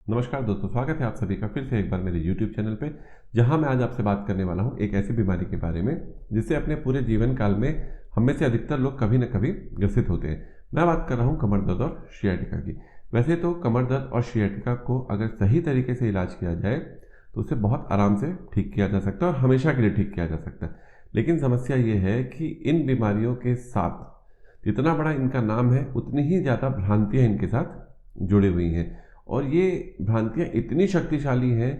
नमस्कार दोस्तों, स्वागत है आप सभी का फिर से एक बार मेरे YouTube चैनल पे, जहां मैं आज आपसे बात करने वाला हूं एक ऐसी बीमारी के बारे में जिससे अपने पूरे जीवन काल में हम में से अधिकतर लोग कभी न कभी ग्रसित होते हैं। मैं बात कर रहा हूं कमर दर्द और शियाटिका की। वैसे तो कमर दर्द और शियाटिका को अगर सही तरीके से इलाज किया जाए तो उसे बहुत आराम से ठीक किया जा सकता है और हमेशा के लिए ठीक किया जा सकता है। लेकिन समस्या ये है कि इन बीमारियों के साथ जितना बड़ा इनका नाम है उतनी ही ज़्यादा भ्रांतियाँ इनके साथ जुड़ी हुई हैं। और ये भ्रांतियाँ इतनी शक्तिशाली हैं,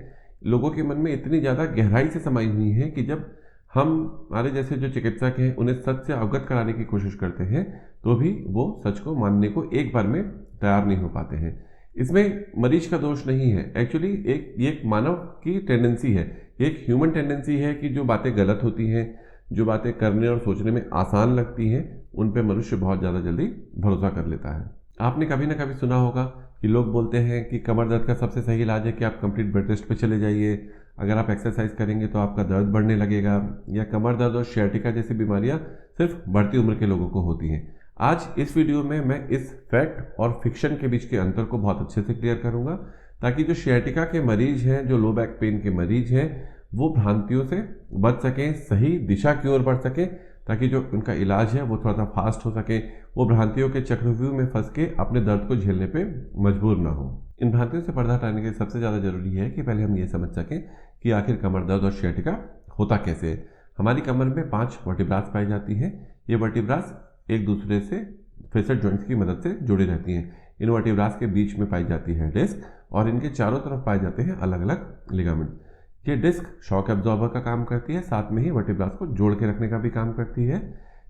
लोगों के मन में इतनी ज़्यादा गहराई से समाई हुई हैं कि जब हम हमारे जैसे जो चिकित्सक हैं उन्हें सच से अवगत कराने की कोशिश करते हैं तो भी वो सच को मानने को एक बार में तैयार नहीं हो पाते हैं। इसमें मरीज का दोष नहीं है, एक्चुअली ये एक मानव की टेंडेंसी है, एक ह्यूमन टेंडेंसी है कि जो बातें गलत होती हैं, जो बातें करने और सोचने में आसान लगती हैं, उन पे मनुष्य बहुत ज़्यादा जल्दी भरोसा कर लेता है। आपने कभी ना कभी सुना होगा कि लोग बोलते हैं कि कमर दर्द का सबसे सही इलाज है कि आप कंप्लीट बेड रेस्ट पे चले जाइए, अगर आप एक्सरसाइज करेंगे तो आपका दर्द बढ़ने लगेगा, या कमर दर्द और शियाटिका जैसी बीमारियां सिर्फ बढ़ती उम्र के लोगों को होती हैं। आज इस वीडियो में मैं इस फैक्ट और फिक्शन के बीच के अंतर को बहुत अच्छे से क्लियर करूंगा, ताकि जो शियाटिका के मरीज हैं, जो लो बैक पेन के मरीज हैं, वो भ्रांतियों से बच सकें, सही दिशा की ओर बढ़ सकें, ताकि जो उनका इलाज है वो थोड़ा सा फास्ट हो सके, वो भ्रांतियों के चक्रव्यूह में फंस के अपने दर्द को झेलने पे मजबूर ना हो। इन भ्रांतियों से पर्दा हटाने के लिए सबसे ज़्यादा जरूरी है कि पहले हम ये समझ सकें कि आखिर कमर दर्द और शियाटिका होता कैसे है। हमारी कमर में 5 वर्टिब्रास पाई जाती हैं। ये वर्टिब्रास एक दूसरे से फेसेट जॉइंट्स की मदद से जुड़ी रहती हैं। इन वर्टिब्रास के बीच में पाई जाती है डिस्क, और इनके चारों तरफ पाए जाते हैं अलग अलग लिगामेंट। ये डिस्क शॉक एब्जॉर्बर का काम करती है, साथ में ही वर्टिब्रास को जोड़ के रखने का भी काम करती है।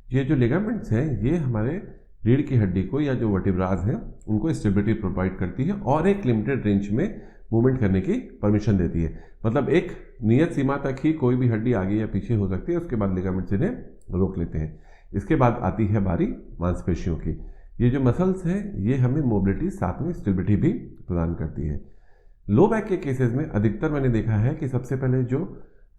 ये जो लिगामेंट्स हैं ये हमारे रीढ़ की हड्डी को, या जो वर्टिब्रास हैं, उनको स्टेबिलिटी प्रोवाइड करती है और एक लिमिटेड रेंज में मूवमेंट करने की परमिशन देती है। मतलब एक नियत सीमा तक ही कोई भी हड्डी आगे या पीछे हो सकती है, उसके बाद लिगामेंट्स इन्हें रोक लेते हैं। इसके बाद आती है बारी मांसपेशियों की। ये जो मसल्स हैं ये हमें मोबिलिटी, साथ में स्टेबिलिटी भी प्रदान करती है। लो बैक के केसेस में अधिकतर मैंने देखा है कि सबसे पहले जो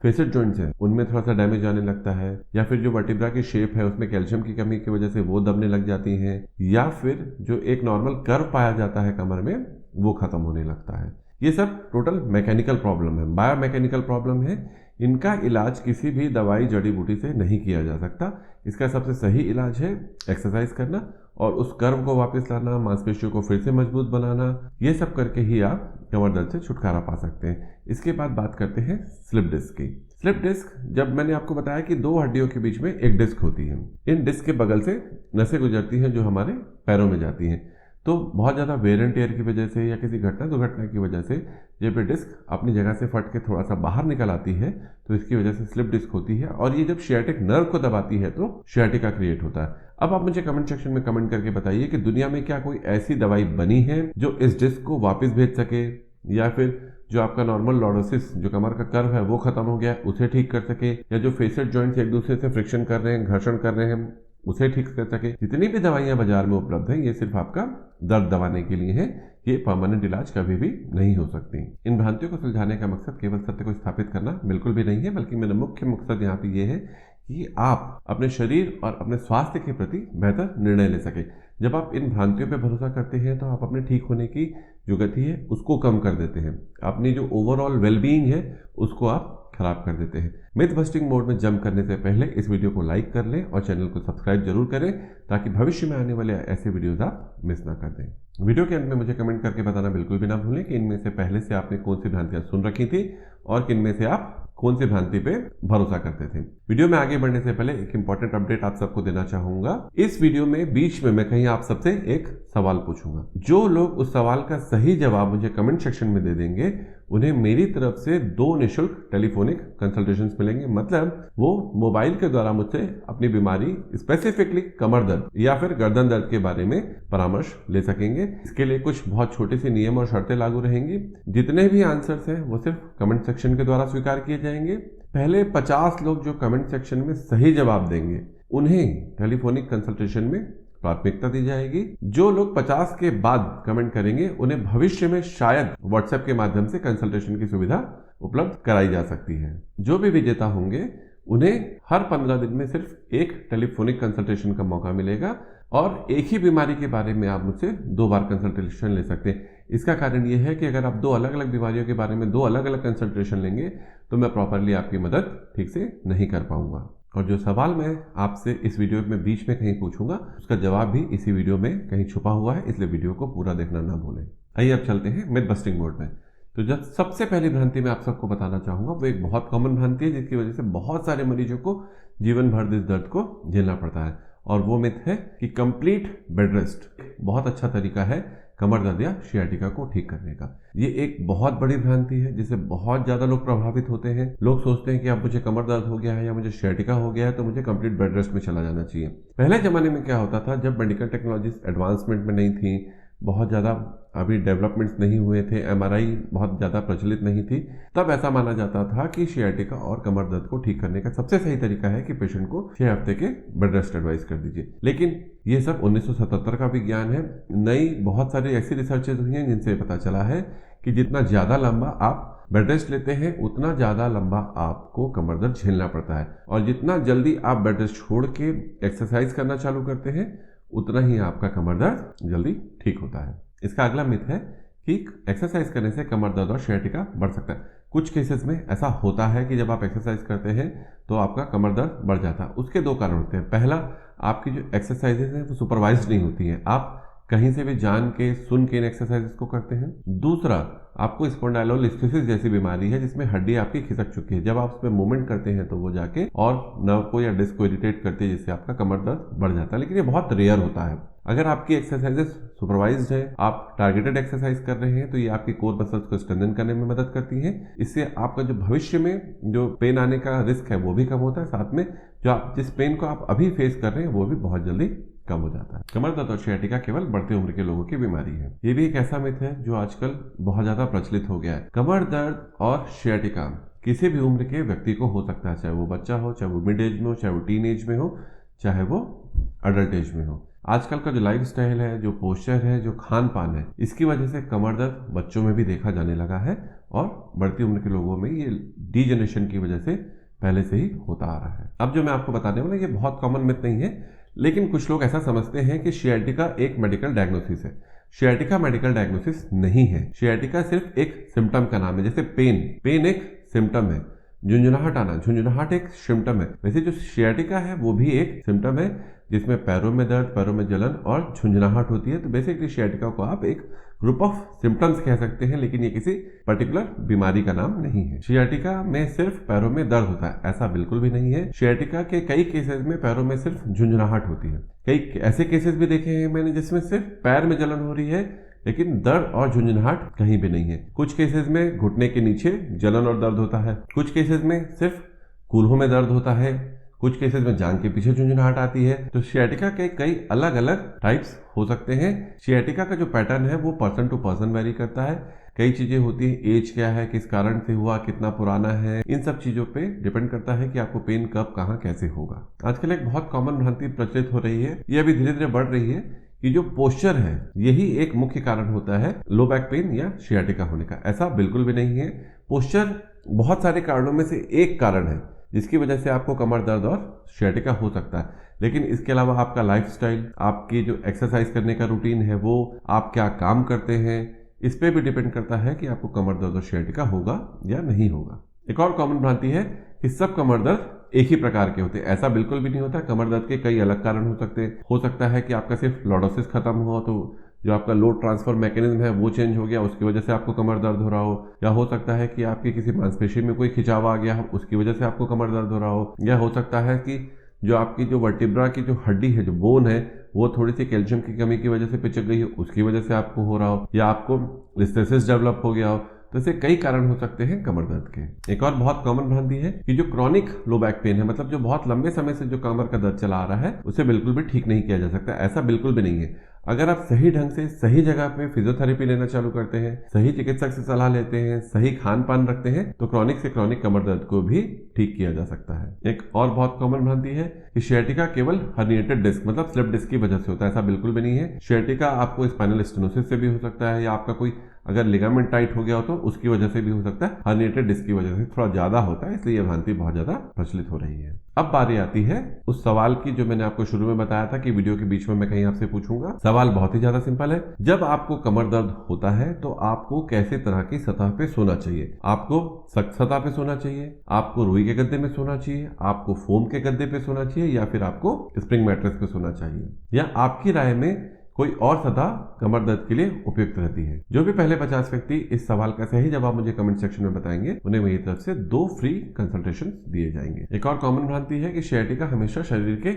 फेसेट जॉइंट्स हैं उनमें थोड़ा सा डैमेज आने लगता है, या फिर जो वर्टिब्रा की शेप है उसमें कैल्शियम की कमी की वजह से वो दबने लग जाती हैं, या फिर जो एक नॉर्मल कर्व पाया जाता है कमर में वो खत्म होने लगता है। ये सब टोटल मैकेनिकल प्रॉब्लम है, बायोमैकेनिकल प्रॉब्लम है। इनका इलाज किसी भी दवाई जड़ी बूटी से नहीं किया जा सकता। इसका सबसे सही इलाज है एक्सरसाइज करना और उस कर्व को वापस लाना, मांसपेशियों को फिर से मजबूत बनाना। ये सब करके ही आप कमर दर्द से छुटकारा पा सकते हैं। इसके बाद बात करते हैं स्लिप डिस्क की। स्लिप डिस्क, जब मैंने आपको बताया कि 2 हड्डियों के बीच में एक डिस्क होती है, इन डिस्क के बगल से नसें गुजरती हैं जो हमारे पैरों में जाती हैं। तो बहुत ज़्यादा वेयर एंड टेयर की वजह से या किसी घटना दुर्घटना की वजह से जब ये डिस्क अपनी जगह से फट के थोड़ा सा बाहर निकल आती है तो इसकी वजह से स्लिप डिस्क होती है, और ये जब शियाटिक नर्व को दबाती है तो शियाटिका क्रिएट होता है। अब आप मुझे कमेंट सेक्शन में कमेंट करके बताइए कि दुनिया में क्या कोई ऐसी दवाई बनी है जो इस डिस्क को वापस भेज सके, या फिर जो आपका नॉर्मल लॉर्डोसिस, जो कमर का कर्व है वो खत्म हो गया, उसे ठीक कर सके, या जो फेसेट जॉइंट्स एक दूसरे से फ्रिक्शन कर रहे हैं, घर्षण कर रहे हैं, उसे ठीक कर सके। जितनी भी दवाइयां बाजार में उपलब्ध हैं ये सिर्फ आपका दर्द दबाने के लिए है, ये परमानेंट इलाज कभी भी नहीं हो सकती। इन भ्रांतियों को सुलझाने का मकसद केवल सत्य को स्थापित करना बिल्कुल भी नहीं है, बल्कि मेरा मुख्य मकसद यहाँ पे ये है कि आप अपने शरीर और अपने स्वास्थ्य के प्रति बेहतर निर्णय ले सके। जब आप इन भ्रांतियों पर भरोसा करते हैं तो आप अपने ठीक होने की जो गति है उसको कम कर देते हैं, अपनी जो ओवरऑल वेलबीइंग है उसको आप खराब कर देते हैं। मिथ बस्टिंग मोड में जंप करने से पहले इस वीडियो को लाइक कर लें और चैनल को सब्सक्राइब जरूर करें, ताकि भविष्य में आने वाले ऐसे वीडियोस आप मिस ना कर दें। वीडियो के अंत में मुझे कमेंट करके बताना बिल्कुल भी ना भूलें कि इनमें से पहले से आपने कौन सी भ्रांतियां सुन रखी थी और किनमें से आप कौन सी भ्रांति पे भरोसा करते थे। वीडियो में आगे बढ़ने से पहले एक इंपॉर्टेंट अपडेट आप सबको देना चाहूंगा। इस वीडियो में बीच में मैं कहीं आप सबसे एक सवाल पूछूंगा। जो लोग उस सवाल का सही जवाब मुझे कमेंट सेक्शन में दे देंगे उन्हें मेरी तरफ से 2 निःशुल्क टेलीफोनिक कंसल्टेशंस मिलेंगे। मतलब वो मोबाइल के द्वारा मुझसे अपनी बीमारी, स्पेसिफिकली कमर दर्द या फिर गर्दन दर्द के बारे में परामर्श ले सकेंगे। इसके लिए कुछ बहुत छोटे से नियम और शर्तें लागू रहेंगी। जितने भी आंसर्स हैं वो सिर्फ कमेंट सेक्शन के द्वारा स्वीकार किए जाएंगे। पहले 50 लोग जो कमेंट सेक्शन में सही जवाब देंगे उन्हें टेलीफोनिक कंसल्टेशन में प्राथमिकता दी जाएगी। जो लोग 50 के बाद कमेंट करेंगे उन्हें भविष्य में शायद व्हाट्सएप के माध्यम से कंसल्टेशन की सुविधा उपलब्ध कराई जा सकती है। जो भी विजेता होंगे उन्हें हर 15 दिन में सिर्फ एक टेलीफोनिक कंसल्टेशन का मौका मिलेगा, और एक ही बीमारी के बारे में आप मुझसे 2 बार कंसल्टेशन ले सकते हैं। इसका कारण ये है कि अगर आप 2 अलग अलग बीमारियों के बारे में 2 अलग अलग कंसल्टेशन लेंगे तो मैं प्रॉपरली आपकी मदद ठीक से नहीं कर पाऊंगा। और जो सवाल मैं आपसे इस वीडियो में बीच में कहीं पूछूंगा उसका जवाब भी इसी वीडियो में कहीं छुपा हुआ है, इसलिए वीडियो को पूरा देखना ना भूलें। आइए अब चलते हैं मिथ बस्टिंग मोड में। तो जब सबसे पहली भ्रांति मैं आप सबको बताना चाहूँगा वो एक बहुत कॉमन भ्रांति है जिसकी वजह से बहुत सारे मरीजों को जीवन भर इस दर्द को झेलना पड़ता है, और वो मिथ है कि कंप्लीट बेड रेस्ट बहुत अच्छा तरीका है कमर दर्द या सियाटिका को ठीक करने का। ये एक बहुत बड़ी भ्रांति है जिससे बहुत ज़्यादा लोग प्रभावित होते हैं। लोग सोचते हैं कि अब मुझे कमर दर्द हो गया है या मुझे सियाटिका हो गया है तो मुझे कंप्लीट बेड रेस्ट में चला जाना चाहिए। पहले ज़माने में क्या होता था, जब मेडिकल टेक्नोलॉजीज एडवांसमेंट में नहीं थी, बहुत ज़्यादा अभी डेवलपमेंट्स नहीं हुए थे, एमआरआई बहुत ज़्यादा प्रचलित नहीं थी, तब ऐसा माना जाता था कि सियाटिका और कमर दर्द को ठीक करने का सबसे सही तरीका है कि पेशेंट को 6 हफ्ते के बेड रेस्ट एडवाइस कर दीजिए। लेकिन ये सब 1977 का विज्ञान है। नई बहुत सारी ऐसी रिसर्चेज हुई हैं जिनसे पता चला है कि जितना ज़्यादा लंबा आप बेड रेस्ट लेते हैं उतना ज़्यादा लंबा आपको कमर दर्द झेलना पड़ता है, और जितना जल्दी आप बेड रेस्ट छोड़ के एक्सरसाइज करना चालू करते हैं उतना ही आपका कमर दर्द जल्दी ठीक होता है। इसका अगला मिथ है कि एक्सरसाइज करने से कमर दर्द और सियाटिका बढ़ सकता है। कुछ केसेस में ऐसा होता है कि जब आप एक्सरसाइज करते हैं तो आपका कमर दर्द बढ़ जाता है। उसके 2 कारण होते हैं। पहला, आपकी जो एक्सरसाइजेज हैं वो सुपरवाइज्ड नहीं होती हैं, आप कहीं से भी जान के सुन के इन एक्सरसाइजेस को करते हैं। दूसरा, आपको स्पॉन्डाइलोलिस्थेसिस जैसी बीमारी है जिसमें हड्डी आपकी खिसक चुकी है, जब आप उसमें मूवमेंट करते हैं तो वो जाके और नर्व को या डिस्क को इरिटेट करती है जिससे आपका कमर दर्द बढ़ जाता है। लेकिन ये बहुत रेयर होता है। अगर आपकी एक्सरसाइजेस सुपरवाइज्ड है, आप टारगेटेड एक्सरसाइज कर रहे हैं, तो ये आपकी कोर मसल्स को स्ट्रेंथन करने में मदद करती हैं। इससे आपका जो भविष्य में जो पेन आने का रिस्क है वो भी कम होता है, साथ में जो आप जिस पेन को आप अभी फेस कर रहे हैं वो भी बहुत जल्दी कम हो जाता है। कमर दर्द और सियाटिका केवल बढ़ती उम्र के लोगों की बीमारी है। ये भी एक ऐसा मिथ है जो आजकल बहुत ज्यादा प्रचलित हो गया है। कमर दर्द और सियाटिका किसी भी उम्र के व्यक्ति को हो सकता है, चाहे वो बच्चा हो, चाहे वो मिड एज में हो, चाहे वो टीन एज में हो, चाहे वो अडल्ट एज में हो। आजकल का जो लाइफस्टाइल है, जो पोस्चर है, जो खान पान है, इसकी वजह से कमर दर्द बच्चों में भी देखा जाने लगा है, और बढ़ती उम्र के लोगों में ये डीजनरेशन की वजह से पहले से ही होता आ रहा है। अब जो मैं आपको बताने वाला ये बहुत कॉमन मिथ नहीं है, लेकिन कुछ लोग ऐसा समझते हैं कि सियाटिका एक मेडिकल डायग्नोसिस है। सियाटिका मेडिकल डायग्नोसिस नहीं है। सियाटिका सिर्फ एक सिम्टम का नाम है। जैसे पेन एक सिम्टम है, झुंझुनाहट आना, झुंझुनाहट एक सिम्टम है, वैसे जो सियाटिका है वो भी एक सिम्टम है जिसमें पैरों में दर्द, पैरों में जलन और झुंझुनाहट होती है। तो बेसिकली सियाटिका को आप एक ग्रुप ऑफ सिम्टम्स कह सकते हैं, लेकिन ये किसी पर्टिकुलर बीमारी का नाम नहीं है। सियाटिका में सिर्फ पैरों में दर्द होता है, ऐसा बिल्कुल भी नहीं है। सियाटिका के कई केसेस में पैरों में सिर्फ झुंझुनाहट होती है। कई ऐसे केसेस भी देखे हैं मैंने जिसमें सिर्फ पैर में जलन हो रही है, लेकिन दर्द और झुंझुनाहट कहीं भी नहीं है। कुछ केसेस में घुटने के नीचे जलन और दर्द होता है, कुछ केसेस में सिर्फ कूल्हों में दर्द होता है, कुछ केसेस में जांघ के पीछे झुंझुनाहट आती है। तो सियाटिका के कई अलग अलग टाइप्स हो सकते हैं। सियाटिका का जो पैटर्न है वो पर्सन टू पर्सन वेरी करता है। कई चीजें होती हैं, एज क्या है, किस कारण से हुआ, कितना पुराना है, इन सब चीजों पे डिपेंड करता है कि आपको पेन कब, कहाँ, कैसे होगा। आजकल एक बहुत कॉमन भ्रांति प्रचलित हो रही है, ये अभी धीरे धीरे बढ़ रही है, कि जो पोस्चर है यही एक मुख्य कारण होता है लो बैक पेन या सियाटिका होने का। ऐसा बिल्कुल भी नहीं है। पोस्चर बहुत सारे कारणों में से एक कारण है जिसकी वजह से आपको कमर दर्द और सियाटिका हो सकता है, लेकिन इसके अलावा आपका लाइफस्टाइल, आपकी जो एक्सरसाइज करने का रूटीन है, वो आप क्या काम करते हैं, इस पे भी डिपेंड करता है कि आपको कमर दर्द और सियाटिका होगा या नहीं होगा। एक और कॉमन भ्रांति है कि सब कमर दर्द एक ही प्रकार के होते हैं। ऐसा बिल्कुल भी नहीं होता। कमर दर्द के कई अलग कारण हो सकते हैं। हो सकता है कि आपका सिर्फ लॉर्डोसिस खत्म हुआ तो जो आपका लोड ट्रांसफर मैकेनिज्म है वो चेंज हो गया, उसकी वजह से आपको कमर दर्द हो रहा हो, या हो सकता है कि आपकी किसी मांसपेशी में कोई खिंचाव आ गया हो, उसकी वजह से आपको कमर दर्द हो रहा हो, या हो सकता है कि जो आपकी जो वर्टिब्रा की जो हड्डी है, जो बोन है, वो थोड़ी सी कैल्शियम की कमी की वजह से पिचक गई हो, उसकी वजह से आपको हो रहा हो, या आपको लिस्थेसिस डेवलप हो गया हो। तो ऐसे कई कारण हो सकते हैं कमर दर्द के। एक और बहुत कॉमन भ्रांति है कि जो क्रॉनिक लो बैक पेन है, मतलब जो बहुत लंबे समय से जो कमर का दर्द चला आ रहा है, उसे बिल्कुल भी ठीक नहीं किया जा सकता। ऐसा बिल्कुल भी नहीं है। अगर आप सही ढंग से सही जगह पे फिजियोथेरेपी लेना चालू करते हैं, सही चिकित्सक से सलाह लेते हैं, सही खान पान रखते हैं, तो क्रॉनिक से क्रॉनिक कमर दर्द को भी ठीक किया जा सकता है। एक और बहुत कॉमन भ्रांति है कि सियाटिका केवल हर्निएटेड डिस्क मतलब स्लिप डिस्क की वजह से होता है। ऐसा बिल्कुल भी नहीं है। सियाटिका आपको स्पाइनल स्टेनोसिस से भी हो सकता है, या आपका कोई अगर लिगामेंट टाइट हो गया हो तो उसकी वजह से भी हो सकता है, हर्निएटेड डिस्क की वजह से थोड़ा ज्यादा होता है, इसलिए यह भ्रांति बहुत ज्यादा प्रचलित हो रही है। अब बारी आती है उस सवाल की जो मैंने आपको शुरू में बताया था कि वीडियो के बीच में मैं कहीं आपसे पूछूंगा। सवाल बहुत ही ज्यादा सिंपल है, जब आपको कमर दर्द होता है तो आपको कैसे तरह की सतह पे सोना चाहिए? आपको सख्त सतह पे सोना चाहिए, आपको रुई के गद्दे में सोना चाहिए, आपको फोम के गद्दे पे सोना चाहिए, या फिर आपको स्प्रिंग मैट्रेस पे सोना चाहिए, या आपकी राय में कोई और सतह कमर दर्द के लिए उपयुक्त रहती है? जो भी पहले 50 व्यक्ति इस सवाल का सही जवाब मुझे कमेंट सेक्शन में बताएंगे उन्हें मेरी तरफ से 2 फ्री कंसल्टेशन दिए जाएंगे। एक और कॉमन भ्रांति है कि sciatica हमेशा शरीर के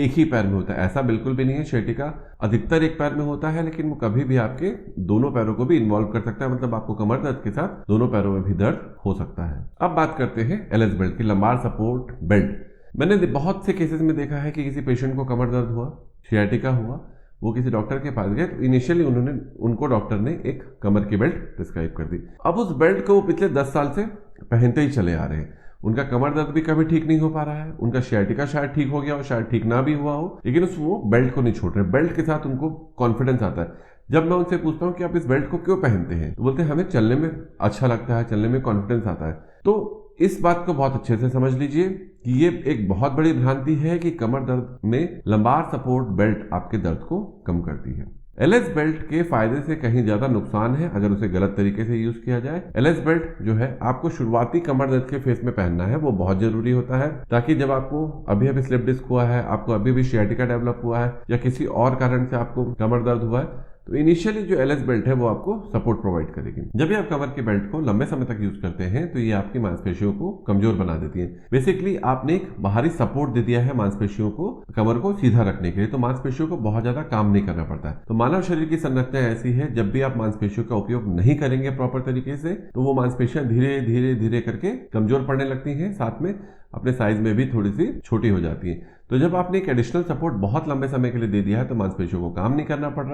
एक ही पैर में होता है। ऐसा बिल्कुल भी नहीं है। sciatica अधिकतर एक पैर में होता है, लेकिन वो कभी भी आपके दोनों पैरों को भी इन्वॉल्व कर सकता है, मतलब आपको कमर दर्द के साथ दोनों पैरों में भी दर्द हो सकता है। अब बात करते हैं एलएस बेल्ट की, लंबार सपोर्ट बेल्ट। मैंने बहुत से केसेस में देखा है कि किसी पेशेंट को कमर दर्द हुआ, sciatica हुआ, वो किसी डॉक्टर के पास गए तो इनिशियली उनको डॉक्टर ने एक कमर की बेल्ट प्रिस्क्राइब कर दी। अब उस बेल्ट को वो पिछले 10 साल से पहनते ही चले आ रहे हैं। उनका कमर दर्द भी कभी ठीक नहीं हो पा रहा है, उनका sciatica शायद ठीक हो गया हो, शायद ठीक ना भी हुआ हो, लेकिन वो बेल्ट को नहीं छोड़ रहे। बेल्ट के साथ उनको कॉन्फिडेंस आता है। जब मैं उनसे पूछता हूँ कि आप इस बेल्ट को क्यों पहनते हैं, तो बोलते हैं हमें चलने में अच्छा लगता है, चलने में कॉन्फिडेंस आता है। तो इस बात को बहुत अच्छे से समझ लीजिए कि ये एक बहुत बड़ी भ्रांति है कि कमर दर्द में लंबार सपोर्ट बेल्ट आपके दर्द को कम करती है। एलएस बेल्ट के फायदे से कहीं ज्यादा नुकसान है अगर उसे गलत तरीके से यूज किया जाए। एलएस बेल्ट जो है आपको शुरुआती कमर दर्द के फेस में पहनना है, वो बहुत जरूरी होता है, ताकि जब आपको अभी अभी स्लिप डिस्क हुआ है, आपको अभी भी sciatica डेवलप हुआ है, या किसी और कारण से आपको कमर दर्द हुआ है, तो इनिशियली जो एलएस बेल्ट है वो आपको सपोर्ट प्रोवाइड करेगी। जब भी आप कमर के बेल्ट को लंबे समय तक यूज करते हैं तो ये आपकी मांसपेशियों को कमजोर बना देती है। बेसिकली आपने एक बाहरी सपोर्ट दे दिया है मांसपेशियों को, कमर को सीधा रखने के लिए, तो मांसपेशियों को बहुत ज्यादा काम नहीं करना पड़ता है। तो मानव शरीर की संरचना ऐसी है, जब भी आप मांसपेशियों का उपयोग नहीं करेंगे प्रॉपर तरीके से, तो वो मांसपेशियां धीरे धीरे धीरे करके कमजोर पड़ने लगती हैं, साथ में अपने साइज में भी थोड़ी सी छोटी हो जाती है। तो जब आपने एक एडिशनल सपोर्ट बहुत लंबे समय के लिए दे दिया है तो मांसपेशियों को काम नहीं करना पड़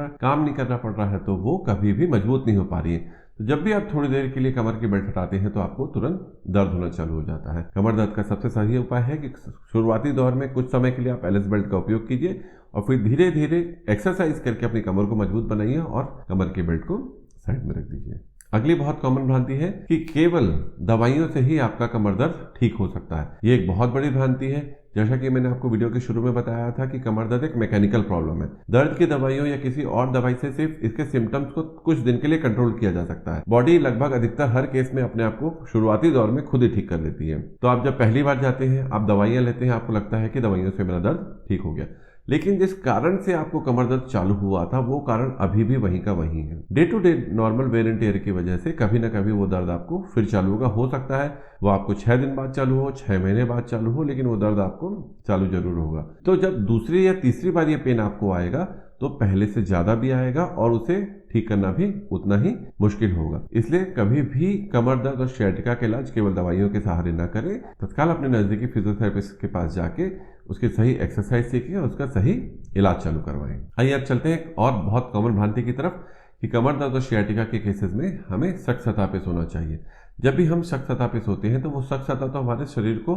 रहा है, तो वो कभी भी मजबूत नहीं हो पा रही है। तो जब भी आप थोड़ी देर के लिए कमर की बेल्ट हटाते हैं तो आपको तुरंत दर्द होना चालू हो जाता है। कमर दर्द का सबसे सही उपाय है कि शुरुआती दौर में कुछ समय के लिए आप एलएस बेल्ट का उपयोग कीजिए और फिर धीरे धीरे एक्सरसाइज करके अपनी कमर को मजबूत बनाइए और कमर की बेल्ट को साइड में रख दीजिए। अगली बहुत कॉमन भ्रांति है कि केवल दवाइयों से ही आपका कमर दर्द ठीक हो सकता है। ये एक बहुत बड़ी भ्रांति है। जैसा कि मैंने आपको वीडियो के शुरू में बताया था कि कमर दर्द एक मैकेनिकल प्रॉब्लम है। दर्द की दवाइयों या किसी और दवाई से सिर्फ इसके सिम्टम्स को कुछ दिन के लिए कंट्रोल किया जा सकता है। बॉडी लगभग अधिकतर हर केस में अपने आप को शुरुआती दौर में खुद ही ठीक कर लेती है। तो आप जब पहली बार जाते हैं, आप दवाइयां लेते हैं, आपको लगता है कि दवाइयों से मेरा दर्द ठीक हो गया, लेकिन जिस कारण से आपको कमर दर्द चालू हुआ था वो कारण अभी भी वहीं का वहीं है। Day to day normal wear and tear की वजह से कभी ना कभी वो दर्द आपको फिर चालू होगा। हो सकता है वो आपको 6 दिन बाद चालू हो, 6 महीने बाद चालू हो, लेकिन वो दर्द आपको चालू जरूर होगा। तो जब दूसरी या तीसरी बार ये पेन आपको आएगा तो पहले से ज्यादा भी आएगा और उसे ठीक करना भी उतना ही मुश्किल होगा। इसलिए कभी भी कमर दर्द और sciatica का इलाज केवल दवाइयों के सहारे ना करें। तत्काल अपने नजदीकी फिजियोथेरेपिस्ट के पास जाके उसकी सही एक्सरसाइज सीखें और उसका सही इलाज चालू करवाएं। आइए अब चलते हैं और बहुत कॉमन भ्रांति की तरफ कि कमर दर्द और sciatica के केसेस में हमें सख्त सतह पे सोना चाहिए। जब भी हम सख्त सतह पे सोते हैं तो वो सख्त सतह तो हमारे शरीर को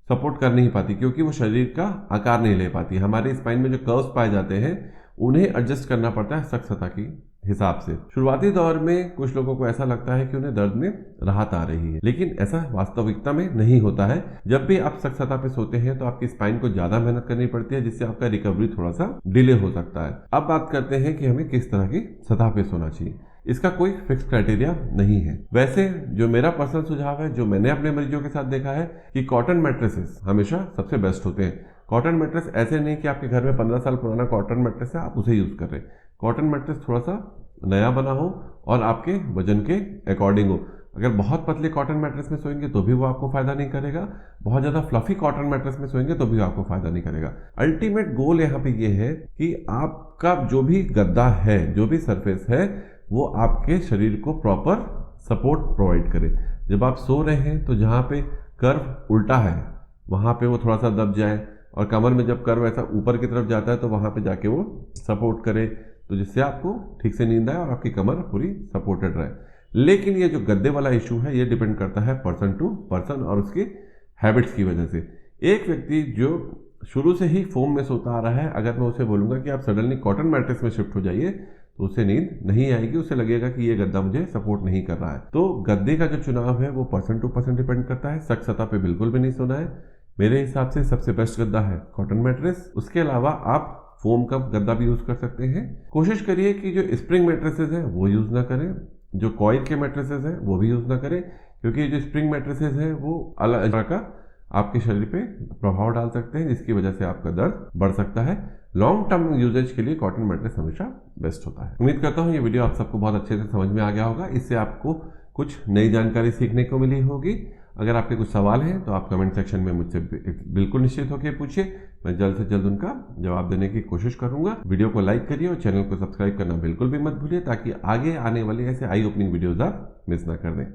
सपोर्ट कर नहीं पाती, क्योंकि वो शरीर का आकार नहीं ले पाती। हमारे स्पाइन में जो कर्व्स पाए जाते हैं उन्हें एडजस्ट करना पड़ता है सख्त सतह की हिसाब से। शुरुआती दौर में कुछ लोगों को ऐसा लगता है कि उन्हें दर्द में राहत आ रही है, लेकिन ऐसा वास्तविकता में नहीं होता है। जब भी आप सख्त सतह पे सोते हैं तो आपकी स्पाइन को ज्यादा मेहनत करनी पड़ती है, जिससे आपका रिकवरी थोड़ा सा डिले हो सकता है। अब बात करते हैं कि हमें किस तरह की सतह पे सोना चाहिए। इसका कोई फिक्स क्राइटेरिया नहीं है। वैसे जो मेरा पर्सनल सुझाव है, जो मैंने अपने मरीजों के साथ देखा है, कि कॉटन मैट्रेसेस हमेशा सबसे बेस्ट होते हैं। कॉटन मैट्रेस ऐसे नहीं कि आपके घर में 15 साल पुराना कॉटन मैट्रेस है, आप उसे यूज कर रहे हैं। कॉटन मैट्रेस थोड़ा सा नया बना हो और आपके वजन के अकॉर्डिंग हो। अगर बहुत पतले कॉटन मैट्रेस में सोएंगे तो भी वो आपको फायदा नहीं करेगा, बहुत ज्यादा फ्लफी कॉटन मैट्रेस में सोएंगे तो भी आपको फायदा नहीं करेगा। अल्टीमेट गोल यहाँ पे ये है कि आपका जो भी गद्दा है, जो भी सरफेस है, वो आपके शरीर को प्रॉपर सपोर्ट प्रोवाइड करे। जब आप सो रहे हैं तो जहाँ पे कर्व उल्टा है वहां पे वो थोड़ा सा दब जाए, और कमर में जब कर्व ऐसा ऊपर की तरफ जाता है तो वहां पे जाके वो सपोर्ट करे, तो जिससे आपको ठीक से नींद आए और आपकी कमर पूरी सपोर्टेड रहे। लेकिन ये जो गद्दे वाला इशू है ये डिपेंड करता है पर्सन टू पर्सन और उसकी हैबिट्स की वजह से। एक व्यक्ति जो शुरू से ही फोम में सोता आ रहा है, अगर मैं उसे बोलूंगा कि आप सडनली कॉटन मैट्रेस में शिफ्ट हो जाइए तो उसे नींद नहीं आएगी, उसे लगेगा कि ये गद्दा मुझे सपोर्ट नहीं कर रहा है। तो गद्दे का जो चुनाव है वो पर्सन टू पर्सन डिपेंड करता है। सख्त सतह पे बिल्कुल भी नहीं सोना है। मेरे हिसाब से सबसे बेस्ट गद्दा है कॉटन मैट्रेस। उसके अलावा आप फोम का गद्दा भी यूज कर सकते हैं। कोशिश करिए कि जो स्प्रिंग मैट्रेसेस हैं वो यूज ना करें, जो कॉइल के मैट्रेसेस हैं वो भी यूज ना करें, क्योंकि जो स्प्रिंग मैट्रेसेस हैं वो अलग तरह का आपके शरीर पे प्रभाव डाल सकते हैं, जिसकी वजह से आपका दर्द बढ़ सकता है। लॉन्ग टर्म यूजेज के लिए कॉटन मैट्रेस हमेशा बेस्ट होता है। उम्मीद करता हूँ ये वीडियो आप सबको बहुत अच्छे से समझ में आ गया होगा। इससे आपको कुछ नई जानकारी सीखने को मिली होगी। अगर आपके कुछ सवाल हैं तो आप कमेंट सेक्शन में मुझसे बिल्कुल निश्चित होकर पूछिए, मैं जल्द से जल्द उनका जवाब देने की कोशिश करूंगा। वीडियो को लाइक करिए और चैनल को सब्सक्राइब करना बिल्कुल भी मत भूलिए, ताकि आगे आने वाले ऐसे आई ओपनिंग वीडियोज आप मिस ना कर दें।